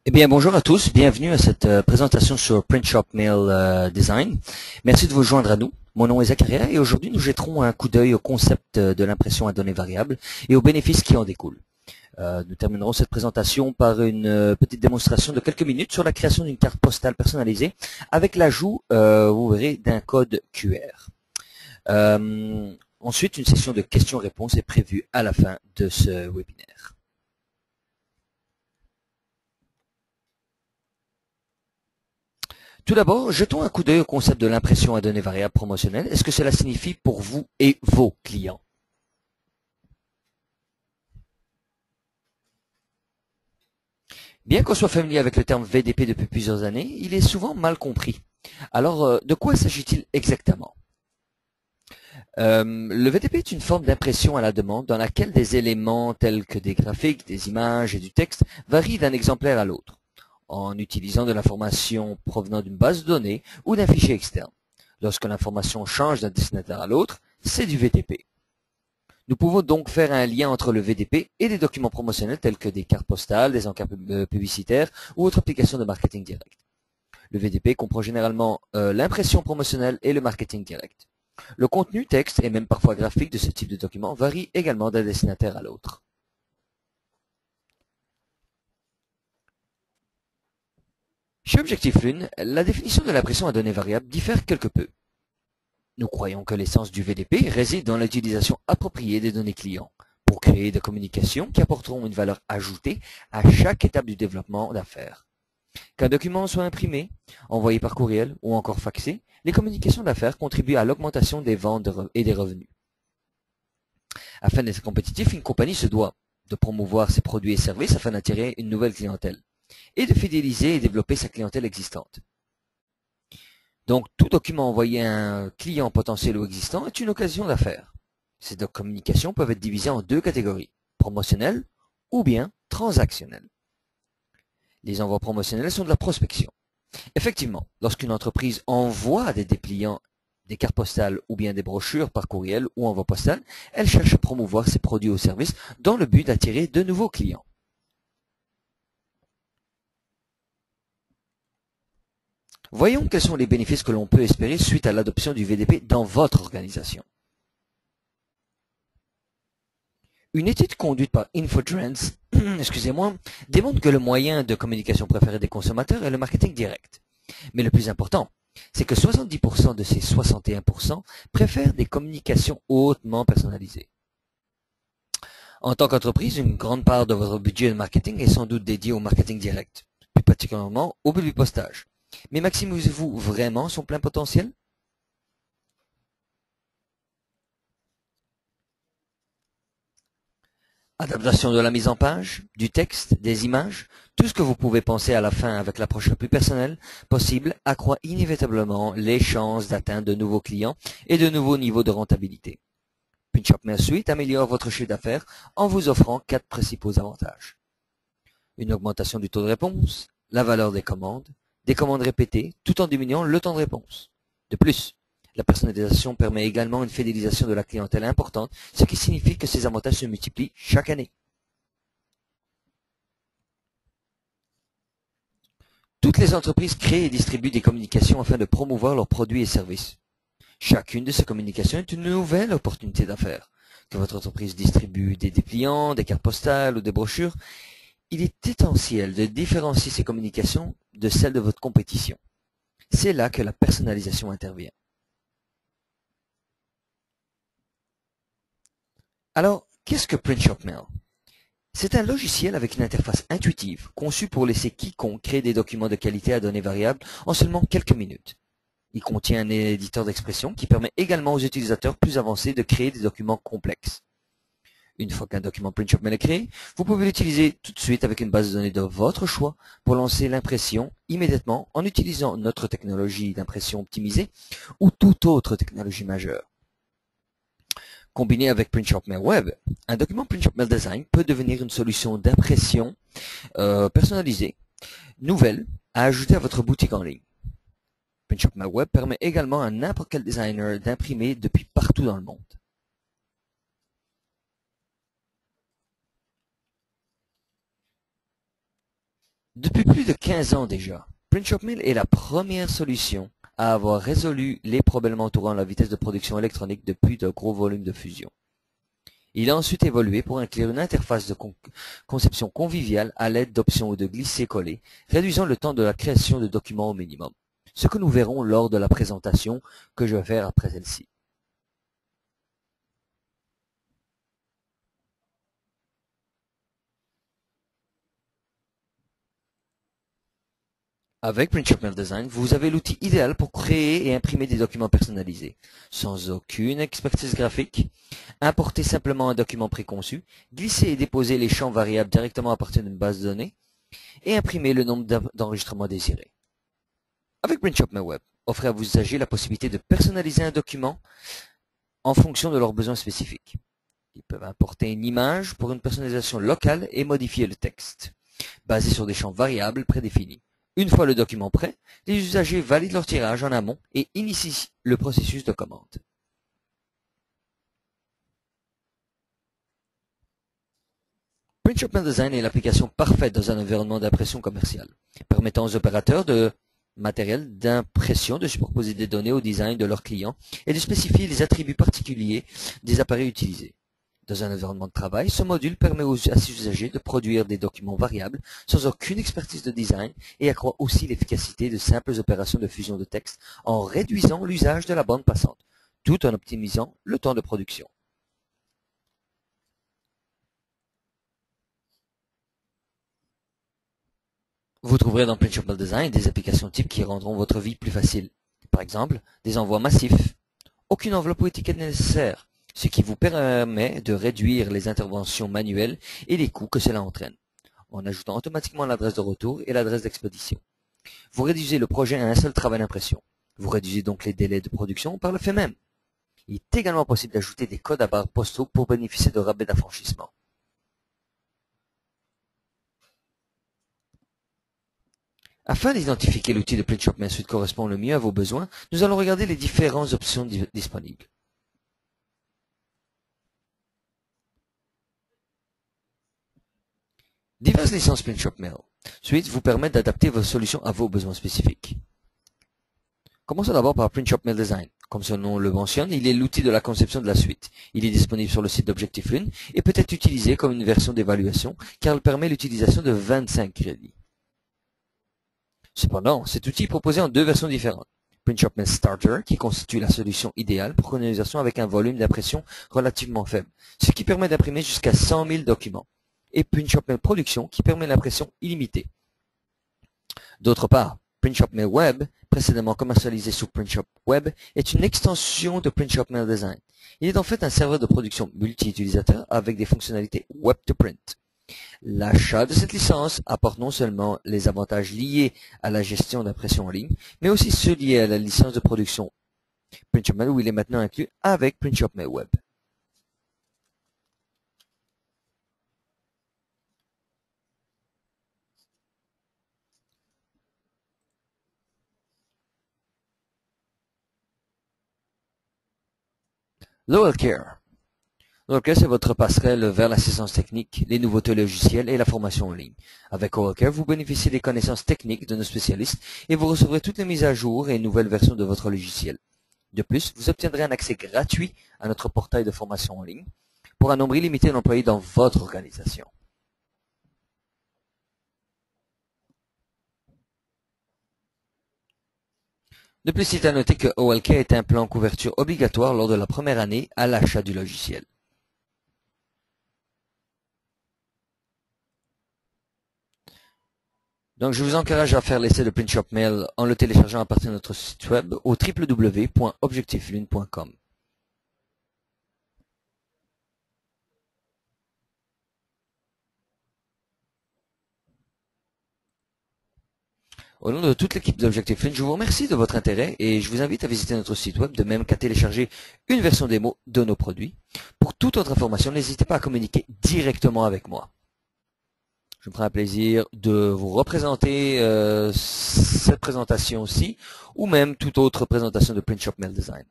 Eh bien, bonjour à tous, bienvenue à cette présentation sur Print Shop Mail Design. Merci de vous joindre à nous. Mon nom est Zacharia et aujourd'hui nous jetterons un coup d'œil au concept de l'impression à données variables et aux bénéfices qui en découlent. Nous terminerons cette présentation par une petite démonstration de quelques minutes sur la création d'une carte postale personnalisée avec l'ajout, vous verrez, d'un code QR. Ensuite, une session de questions-réponses est prévue à la fin de ce webinaire. Tout d'abord, jetons un coup d'œil au concept de l'impression à données variables promotionnelles. Est-ce que cela signifie pour vous et vos clients? Bien qu'on soit familier avec le terme VDP depuis plusieurs années, il est souvent mal compris. Alors, de quoi s'agit-il exactement? Le VDP est une forme d'impression à la demande dans laquelle des éléments tels que des graphiques, des images et du texte varient d'un exemplaire à l'autre, en utilisant de l'information provenant d'une base de données ou d'un fichier externe. Lorsque l'information change d'un destinataire à l'autre, c'est du VDP. Nous pouvons donc faire un lien entre le VDP et des documents promotionnels tels que des cartes postales, des encarts publicitaires ou autres applications de marketing direct. Le VDP comprend généralement l'impression promotionnelle et le marketing direct. Le contenu, texte et même parfois graphique de ce type de document varie également d'un destinataire à l'autre. Chez Objectif Lune, la définition de l'impression à données variables diffère quelque peu. Nous croyons que l'essence du VDP réside dans l'utilisation appropriée des données clients pour créer des communications qui apporteront une valeur ajoutée à chaque étape du développement d'affaires. Qu'un document soit imprimé, envoyé par courriel ou encore faxé, les communications d'affaires contribuent à l'augmentation des ventes et des revenus. Afin d'être compétitif, une compagnie se doit de promouvoir ses produits et services afin d'attirer une nouvelle clientèle et de fidéliser et développer sa clientèle existante. Donc, tout document envoyé à un client potentiel ou existant est une occasion d'affaires. Ces deux communications peuvent être divisées en deux catégories, promotionnelles ou bien transactionnelles. Les envois promotionnels sont de la prospection. Effectivement, lorsqu'une entreprise envoie à des dépliants des cartes postales ou bien des brochures par courriel ou envoi postal, elle cherche à promouvoir ses produits ou services dans le but d'attirer de nouveaux clients. Voyons quels sont les bénéfices que l'on peut espérer suite à l'adoption du VDP dans votre organisation. Une étude conduite par InfoTrends, excusez-moi, démontre que le moyen de communication préféré des consommateurs est le marketing direct. Mais le plus important, c'est que 70% de ces 61% préfèrent des communications hautement personnalisées. En tant qu'entreprise, une grande part de votre budget de marketing est sans doute dédiée au marketing direct, plus particulièrement au publipostage. Mais maximisez-vous vraiment son plein potentiel? Adaptation de la mise en page, du texte, des images, tout ce que vous pouvez penser à la fin avec l'approche la plus personnelle possible accroît inévitablement les chances d'atteindre de nouveaux clients et de nouveaux niveaux de rentabilité. PrintShop Mail Suite améliore votre chiffre d'affaires en vous offrant 4 principaux avantages. Une augmentation du taux de réponse, la valeur des commandes répétées, tout en diminuant le temps de réponse. De plus, la personnalisation permet également une fidélisation de la clientèle importante, ce qui signifie que ces avantages se multiplient chaque année. Toutes les entreprises créent et distribuent des communications afin de promouvoir leurs produits et services. Chacune de ces communications est une nouvelle opportunité d'affaires. Que votre entreprise distribue des dépliants, des cartes postales ou des brochures, il est essentiel de différencier ces communications de celles de votre compétition. C'est là que la personnalisation intervient. Alors, qu'est-ce que PrintShop Mail? C'est un logiciel avec une interface intuitive, conçu pour laisser quiconque créer des documents de qualité à données variables en seulement quelques minutes. Il contient un éditeur d'expression qui permet également aux utilisateurs plus avancés de créer des documents complexes. Une fois qu'un document PrintShop Mail est créé, vous pouvez l'utiliser tout de suite avec une base de données de votre choix pour lancer l'impression immédiatement en utilisant notre technologie d'impression optimisée ou toute autre technologie majeure. Combiné avec PrintShop Mail Web, un document PrintShop Mail Design peut devenir une solution d'impression personnalisée, nouvelle, à ajouter à votre boutique en ligne. PrintShop Mail Web permet également à n'importe quel designer d'imprimer depuis partout dans le monde. Depuis plus de 15 ans déjà, PrintShopMill est la première solution à avoir résolu les problèmes entourant la vitesse de production électronique depuis de gros volumes de fusion. Il a ensuite évolué pour inclure une interface de conception conviviale à l'aide d'options de glisser-coller, réduisant le temps de la création de documents au minimum, ce que nous verrons lors de la présentation que je vais faire après celle-ci. Avec PrintShopMill Design, vous avez l'outil idéal pour créer et imprimer des documents personnalisés, sans aucune expertise graphique. Importez simplement un document préconçu, glissez et déposez les champs variables directement à partir d'une base de données, et imprimez le nombre d'enregistrements désirés. Avec PrintShopMill Web, offrez à vos usagers la possibilité de personnaliser un document en fonction de leurs besoins spécifiques. Ils peuvent importer une image pour une personnalisation locale et modifier le texte, basé sur des champs variables prédéfinis. Une fois le document prêt, les usagers valident leur tirage en amont et initient le processus de commande. PrintShopMill Design est l'application parfaite dans un environnement d'impression commerciale, permettant aux opérateurs de matériel d'impression de superposer des données au design de leurs clients et de spécifier les attributs particuliers des appareils utilisés. Dans un environnement de travail, ce module permet à ses usagers de produire des documents variables sans aucune expertise de design et accroît aussi l'efficacité de simples opérations de fusion de texte en réduisant l'usage de la bande passante, tout en optimisant le temps de production. Vous trouverez dans PrintShopMill Design des applications types qui rendront votre vie plus facile. Par exemple, des envois massifs. Aucune enveloppe ou étiquette n'est nécessaire, ce qui vous permet de réduire les interventions manuelles et les coûts que cela entraîne, en ajoutant automatiquement l'adresse de retour et l'adresse d'expédition. Vous réduisez le projet à un seul travail d'impression. Vous réduisez donc les délais de production par le fait même. Il est également possible d'ajouter des codes à barres postaux pour bénéficier de rabais d'affranchissement. Afin d'identifier quel outil de PrintShopMill Suite correspond le mieux à vos besoins, nous allons regarder les différentes options disponibles. Diverses licences PrintShopMill Suite vous permettent d'adapter vos solutions à vos besoins spécifiques. Commençons d'abord par PrintShopMill Design. Comme son nom le mentionne, il est l'outil de la conception de la suite. Il est disponible sur le site d'Objectif Lune et peut être utilisé comme une version d'évaluation car il permet l'utilisation de 25 crédits. Cependant, cet outil est proposé en deux versions différentes. PrintShopMill Starter, qui constitue la solution idéale pour une utilisation avec un volume d'impression relativement faible, ce qui permet d'imprimer jusqu'à 100 000 documents. Et PrintShopMill Production, qui permet l'impression illimitée. D'autre part, PrintShopMill Web, précédemment commercialisé sous PrintShop Web, est une extension de PrintShopMill Design. Il est en fait un serveur de production multi-utilisateur avec des fonctionnalités Web to Print. L'achat de cette licence apporte non seulement les avantages liés à la gestion d'impression en ligne, mais aussi ceux liés à la licence de production PrintShopMill où il est maintenant inclus avec PrintShopMill Web. LowellCare. LowellCare, c'est votre passerelle vers l'assistance technique, les nouveautés logicielles et la formation en ligne. Avec LowellCare, vous bénéficiez des connaissances techniques de nos spécialistes et vous recevrez toutes les mises à jour et nouvelles versions de votre logiciel. De plus, vous obtiendrez un accès gratuit à notre portail de formation en ligne pour un nombre illimité d'employés dans votre organisation. De plus, il est à noter que OLK est un plan couverture obligatoire lors de la première année à l'achat du logiciel. Donc, je vous encourage à faire l'essai de PrintShopMill en le téléchargeant à partir de notre site web au www.objectiflune.com. Au nom de toute l'équipe d'Objectif Lune, je vous remercie de votre intérêt et je vous invite à visiter notre site web, de même qu'à télécharger une version démo de nos produits. Pour toute autre information, n'hésitez pas à communiquer directement avec moi. Je me ferai un plaisir de vous représenter cette présentation-ci ou même toute autre présentation de PrintShopMill Design.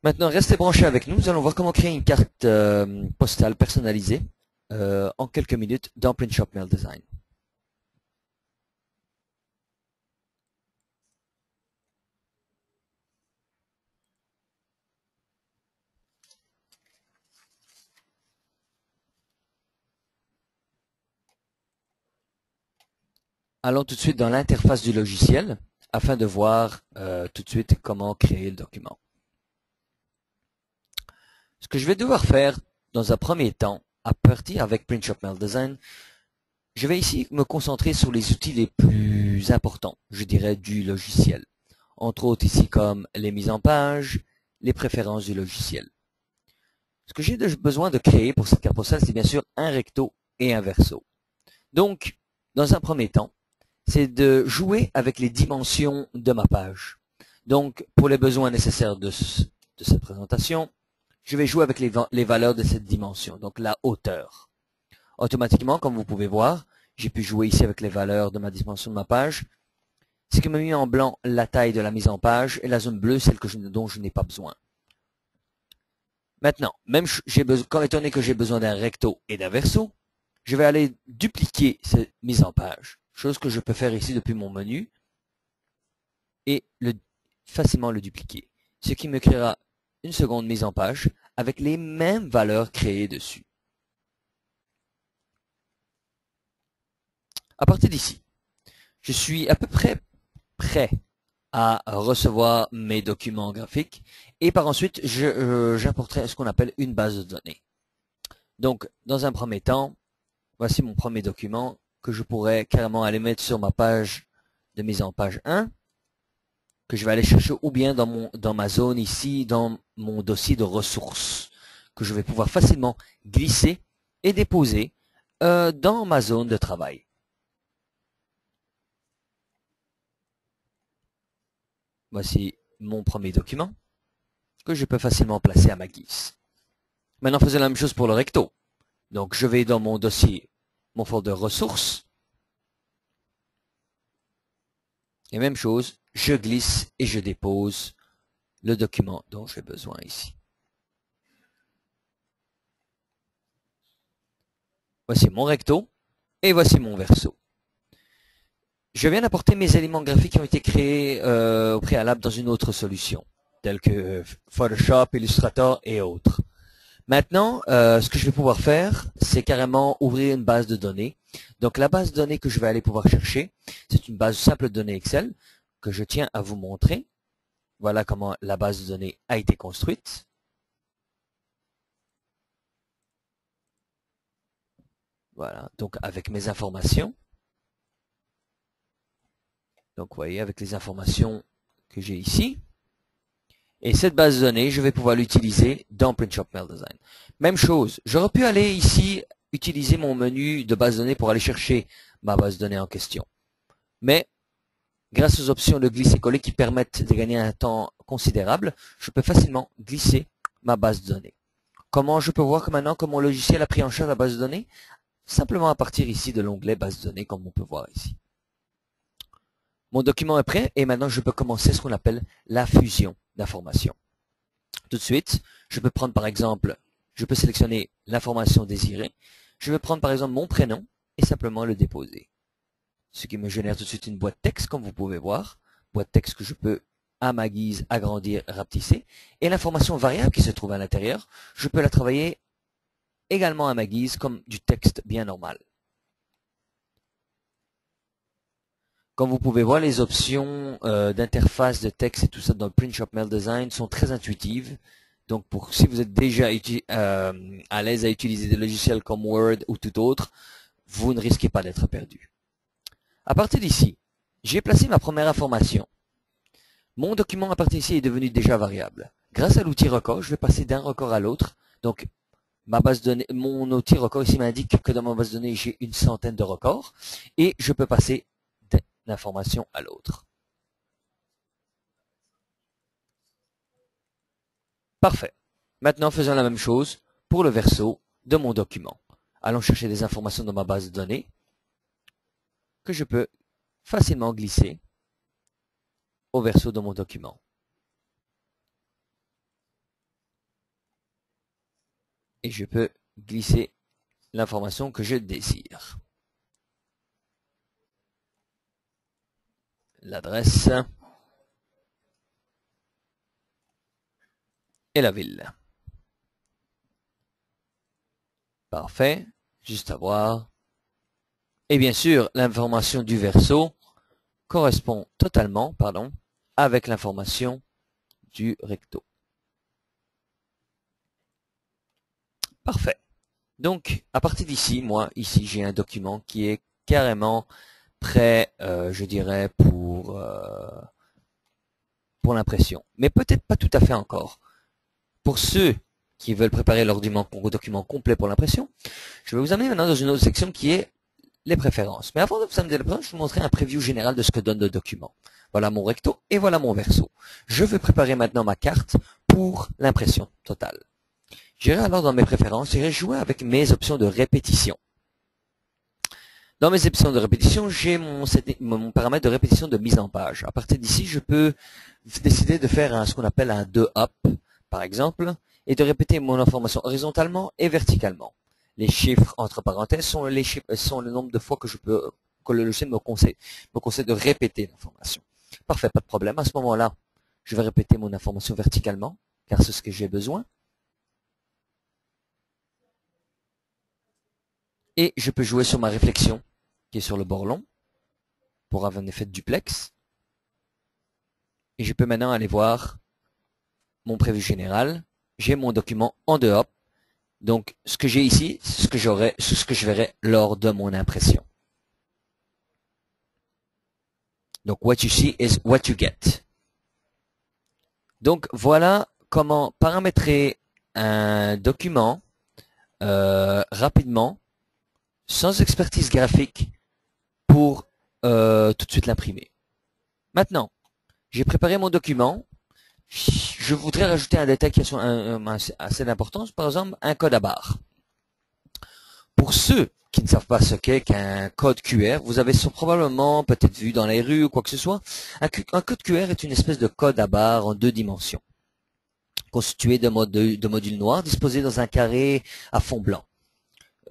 Maintenant, restez branchés avec nous. Nous allons voir comment créer une carte postale personnalisée en quelques minutes dans PrintShop Mail Design. Allons tout de suite dans l'interface du logiciel afin de voir tout de suite comment créer le document. Ce que je vais devoir faire dans un premier temps, à partir avec PrintShop Mail Design, je vais ici me concentrer sur les outils les plus importants, je dirais, du logiciel. Entre autres ici comme les mises en page, les préférences du logiciel. Ce que j'ai besoin de créer pour cette carte postale, c'est bien sûr un recto et un verso. Donc, dans un premier temps, c'est de jouer avec les dimensions de ma page. Donc, pour les besoins nécessaires de cette présentation, je vais jouer avec les valeurs de cette dimension, donc la hauteur. Automatiquement, comme vous pouvez voir, j'ai pu jouer ici avec les valeurs de ma dimension de ma page. Ce qui m'a mis en blanc la taille de la mise en page et la zone bleue, celle dont je n'ai pas besoin. Maintenant, même étant donné que j'ai besoin d'un recto et d'un verso, je vais aller dupliquer cette mise en page, chose que je peux faire ici depuis mon menu, et facilement le dupliquer, ce qui me créera une seconde mise en page avec les mêmes valeurs créées dessus. À partir d'ici, je suis à peu près prêt à recevoir mes documents graphiques et par ensuite, j'importerai ce qu'on appelle une base de données. Donc, dans un premier temps, voici mon premier document que je pourrais carrément aller mettre sur ma page de mise en page 1, que je vais aller chercher ou bien dans ma zone ici, dans mon dossier de ressources, que je vais pouvoir facilement glisser et déposer dans ma zone de travail. Voici mon premier document que je peux facilement placer à ma guise. Maintenant, faisons la même chose pour le recto. Donc, je vais dans mon dossier, mon folder ressources. Et même chose, je glisse et je dépose le document dont j'ai besoin ici. Voici mon recto et voici mon verso. Je viens d'apporter mes éléments graphiques qui ont été créés au préalable dans une autre solution, telle que Photoshop, Illustrator et autres. Maintenant, ce que je vais pouvoir faire, c'est carrément ouvrir une base de données. Donc la base de données que je vais aller pouvoir chercher, c'est une base simple de données Excel que je tiens à vous montrer. Voilà comment la base de données a été construite. Voilà, donc avec mes informations. Donc vous voyez, avec les informations que j'ai ici. Et cette base de données, je vais pouvoir l'utiliser dans PrintShop Mail Design. Même chose, j'aurais pu aller ici utiliser mon menu de base de données pour aller chercher ma base de données en question. Mais grâce aux options de glisser-coller qui permettent de gagner un temps considérable, je peux facilement glisser ma base de données. Comment je peux voir que maintenant que mon logiciel a pris en charge la base de données? Simplement à partir ici de l'onglet base de données, comme on peut voir ici. Mon document est prêt et maintenant je peux commencer ce qu'on appelle la fusion d'informations. Tout de suite, je peux prendre par exemple, je peux sélectionner l'information désirée. Je vais prendre par exemple mon prénom et simplement le déposer. Ce qui me génère tout de suite une boîte texte, comme vous pouvez voir. Boîte texte que je peux, à ma guise, agrandir, rapetisser. Et l'information variable qui se trouve à l'intérieur, je peux la travailler également à ma guise comme du texte bien normal. Comme vous pouvez voir, les options d'interface de texte et tout ça dans le PrintShop Mail Design sont très intuitives. Donc, si vous êtes déjà à l'aise à utiliser des logiciels comme Word ou tout autre, vous ne risquez pas d'être perdu. À partir d'ici, j'ai placé ma première information. Mon document à partir d'ici est devenu déjà variable. Grâce à l'outil record, je vais passer d'un record à l'autre. Donc, ma base de données, mon outil record ici m'indique que dans ma base de données, j'ai une centaine de records. Et je peux passer d'une information à l'autre. Parfait. Maintenant, faisons la même chose pour le verso de mon document. Allons chercher des informations dans ma base de données que je peux facilement glisser au verso de mon document. et je peux glisser l'information que je désire. L'adresse et la ville. Parfait, juste à voir. Et bien sûr, l'information du verso correspond totalement, avec l'information du recto. Parfait. Donc, à partir d'ici, ici, j'ai un document qui est carrément prêt, je dirais, pour l'impression. Mais peut-être pas tout à fait encore. Pour ceux qui veulent préparer leur document complet pour l'impression, je vais vous amener maintenant dans une autre section qui est les préférences. Mais avant de vous amener les préférences, je vais vous montrer un preview général de ce que donne le document. Voilà mon recto et voilà mon verso. Je vais préparer maintenant ma carte pour l'impression totale. J'irai alors dans mes préférences, j'irai jouer avec mes options de répétition. Dans mes options de répétition, j'ai mon paramètre de répétition de mise en page. À partir d'ici, je peux décider de faire ce qu'on appelle un 2-up, par exemple, et de répéter mon information horizontalement et verticalement. Les chiffres entre parenthèses sont le nombre de fois que le logiciel me conseille de répéter l'information. Parfait, pas de problème. À ce moment-là, je vais répéter mon information verticalement, car c'est ce que j'ai besoin. Et je peux jouer sur ma réflexion, qui est sur le bord long, pour avoir un effet de duplex. Et je peux maintenant aller voir mon prévu général. J'ai mon document en 2-up. Donc, ce que j'ai ici, c'est ce que je verrai lors de mon impression. Donc, what you see is what you get. Donc, voilà comment paramétrer un document rapidement, sans expertise graphique, pour tout de suite l'imprimer. Maintenant, j'ai préparé mon document. Je voudrais rajouter un détail qui a assez d'importance, par exemple un code à barre. Pour ceux qui ne savent pas ce qu'est qu'un code QR, vous avez probablement peut-être vu dans les rues ou quoi que ce soit, un code QR est une espèce de code à barre en 2 dimensions, constitué de modules noirs disposés dans un carré à fond blanc.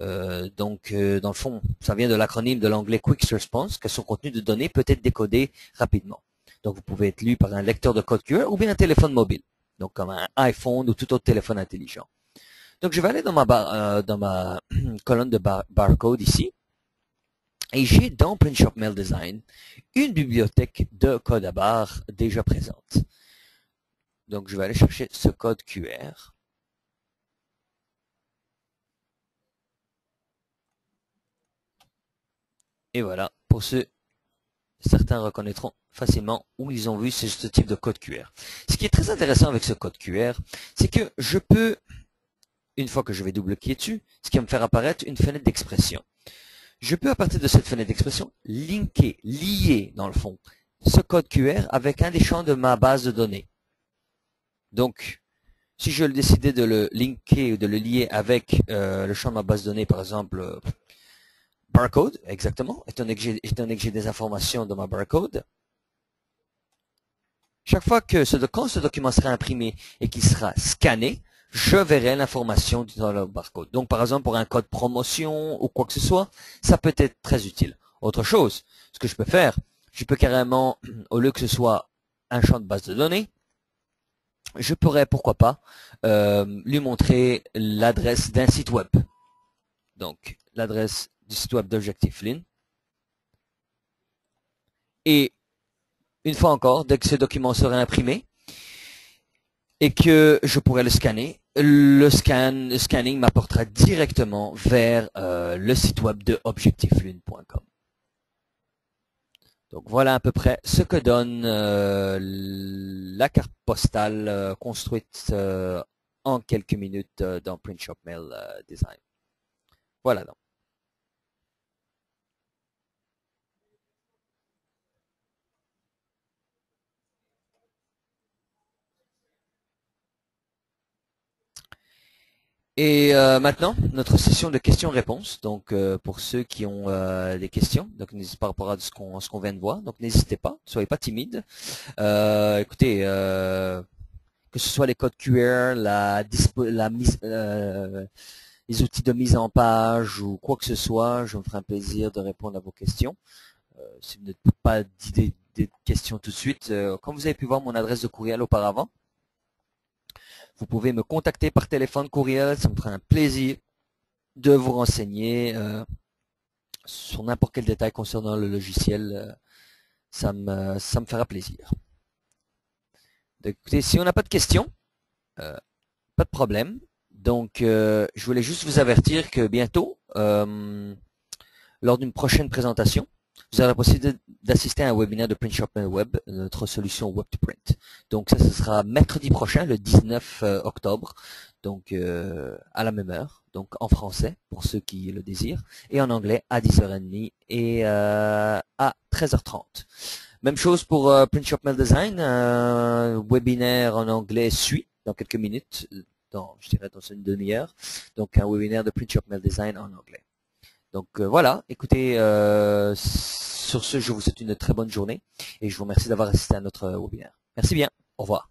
Dans le fond, ça vient de l'acronyme de l'anglais Quick Response, que son contenu de données peut être décodé rapidement. Donc, vous pouvez être lu par un lecteur de code QR ou bien un téléphone mobile, donc comme un iPhone ou tout autre téléphone intelligent. Donc, je vais aller dans ma colonne de barcode ici, et j'ai dans PrintShop Mail Design une bibliothèque de code à barre déjà présente. Donc, je vais aller chercher ce code QR. Et voilà, pour certains reconnaîtront facilement où ils ont vu ce type de code QR. Ce qui est très intéressant avec ce code QR, c'est que je peux, une fois que je vais double-cliquer dessus, ce qui va me faire apparaître une fenêtre d'expression. Je peux, à partir de cette fenêtre d'expression, lier, dans le fond, ce code QR avec un des champs de ma base de données. Donc, si je décidais de le linker ou de le lier avec le champ de ma base de données, par exemple, barcode, exactement, étant donné que j'ai des informations dans ma barcode, chaque fois que quand ce document sera imprimé et qu'il sera scanné, je verrai l'information dans le barcode. Donc, par exemple, pour un code promotion ou quoi que ce soit, ça peut être très utile. Autre chose, ce que je peux faire, je peux carrément, au lieu que ce soit un champ de base de données, je pourrais, pourquoi pas, lui montrer l'adresse d'un site web. Donc, l'adresse du site web d'Objectif-Lune. Et une fois encore, dès que ce document sera imprimé et que je pourrai le scanner, le scanning m'apportera directement vers le site web de objectiflune.com. Donc voilà à peu près ce que donne la carte postale construite en quelques minutes dans PrintShop Mail Design. Voilà donc. Et maintenant, notre session de questions-réponses. Donc, pour ceux qui ont des questions, donc n'hésitez pas par rapport à ce qu'on vient de voir. Donc, n'hésitez pas, ne soyez pas timide. Écoutez, que ce soit les codes QR, les outils de mise en page ou quoi que ce soit, je me ferai un plaisir de répondre à vos questions. Si vous n'avez pas d'idées de questions tout de suite, comme vous avez pu voir mon adresse de courriel auparavant, vous pouvez me contacter par téléphone, courriel, ça me fera un plaisir de vous renseigner sur n'importe quel détail concernant le logiciel. Ça me fera plaisir. Donc, écoutez, si on n'a pas de questions, pas de problème. Donc, je voulais juste vous avertir que bientôt, lors d'une prochaine présentation, vous aurez la possibilité d'assister à un webinaire de Print Shop Mail Web, notre solution Web to Print. Donc ça, ce sera mercredi prochain, le 19 octobre, donc à la même heure, donc en français pour ceux qui le désirent, et en anglais à 10h30 et à 13h30. Même chose pour Print Shop Mail Design, un webinaire en anglais suit dans quelques minutes, je dirais dans une demi-heure, donc un webinaire de Print Shop Mail Design en anglais. Donc voilà, écoutez, sur ce, je vous souhaite une très bonne journée et je vous remercie d'avoir assisté à notre webinaire. Merci bien, au revoir.